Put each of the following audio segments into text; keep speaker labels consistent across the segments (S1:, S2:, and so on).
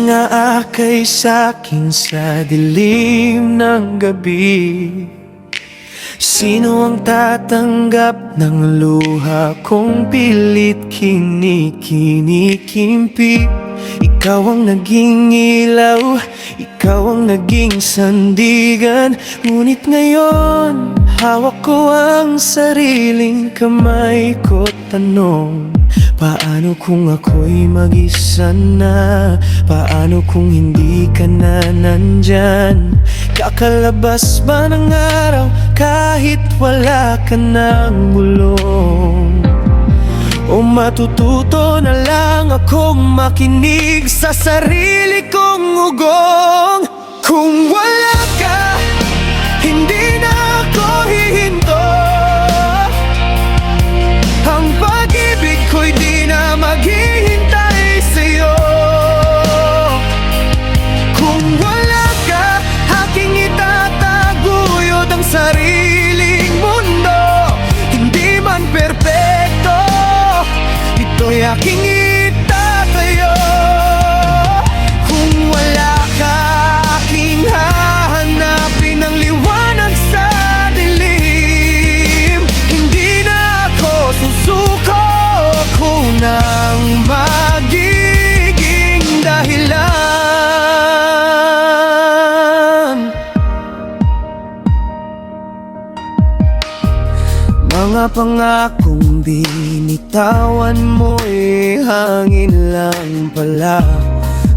S1: nang-aakay sa'kin sa dilim ng gabi. Sino ang tatanggap ng luha kong pilit kinikinikimpi? Ikaw ang naging ilaw, ikaw ang naging sandigan. Ngunit ngayon, hawak ko ang sariling kamay ko. Tanong, paano kung ako'y mag-isa na? Paano kung hindi ka na nandyan? Kakalabas ba ng araw kahit wala ka ng bulong? O matututo na lang akong makinig sa sarili kong ugong? Kung wala ka, hindi na ako hihinto. Ang pag-ibig ko'y di na maghihintay sa'yo. Kung wala ka, aking itataguyod ang sariling mundo. Hindi man perpekto, ito'y aking itatayo. Kung wala ka, aking hahanapin ang liwanag sa dilim. Hindi na ako susuko, ako nang magiging dahilan. Mga pangakong binitawan mo'y hangin lang pala.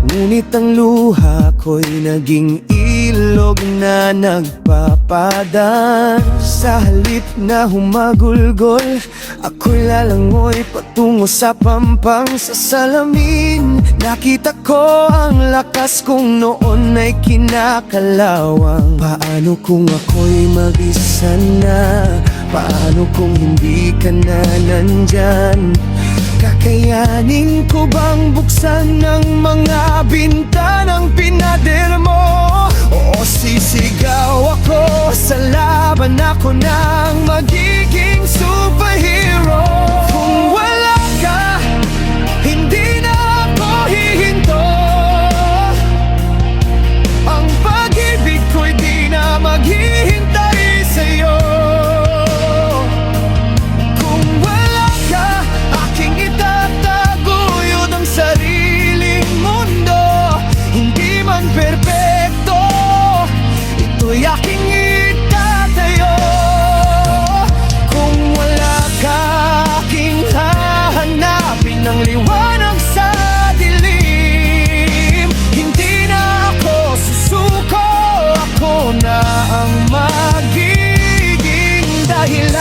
S1: Ngunit ang luha ko'y naging ilog na nagpapadan. Sa halip na humagulgol, ako'y lalangoy patungo sa pampang sa salamin. Nakita ko ang lakas kong noon ay kinakalawang. Paano kung ako'y mag-isa na? Paano kung hindi ka na nandyan? Kakayanin ko bang buksan ng mga bintanang pinader mo? O sisigaw ako sa laban, ako nang magiging superhero. Kung wala ka, hindi na ako hihinto. Ang pag-ibig ko'y di na maghihintay sa'yo. Perpekto, ito'y aking itatayo. Kung wala ka, aking hahanapin ang liwanag sa dilim. Hindi na ako susuko, ako na ang magiging dahilan.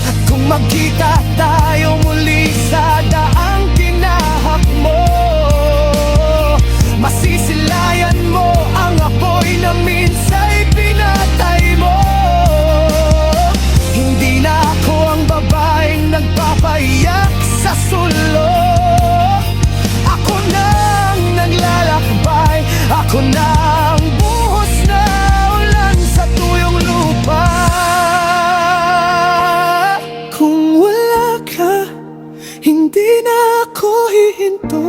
S1: At kung magkita tayo muli sa daang tinahak mo, masisilayan mo ang apoy na minsa'y pinatay mo. Hindi na ako ang babaeng nagpapaiyak sa sulok. Ako na ang naglalakbay, ako na ang buhos na ulan sa tuyong lupa. Kung wala ka, hindi na ako hihinto.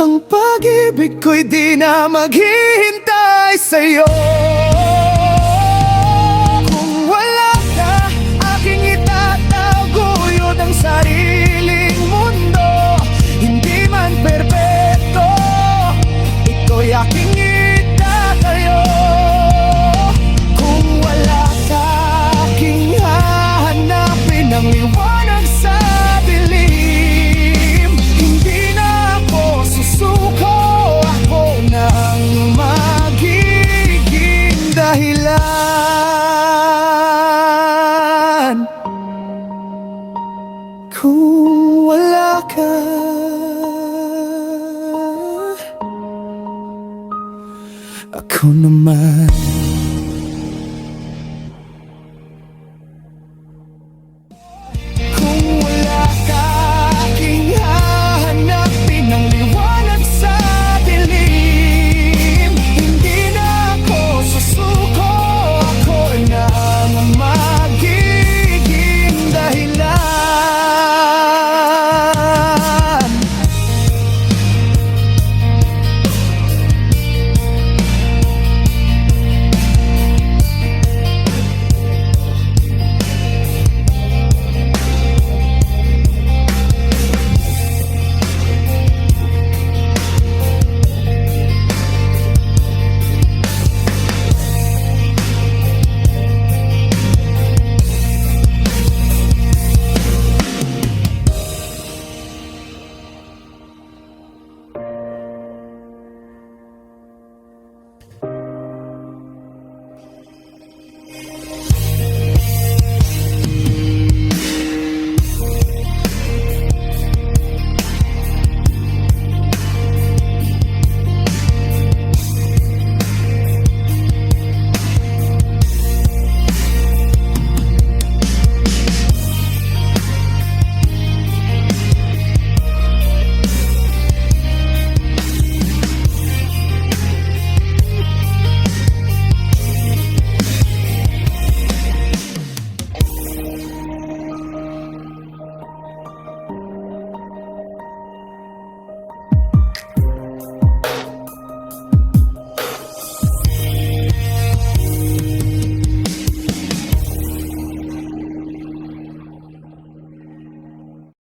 S1: Ang pag-ibig ko'y di na maghihintay sa'yo. Kung wala ka, aking itataguyod ang sariling mundo. Hindi man perpekto, ito'y aking itatayo. Kung wala ka, aking hahanapin ang liwanag sa dilim. Hindi na ako susuko, ako nang magiging dahilan. Kung wala ka, ako naman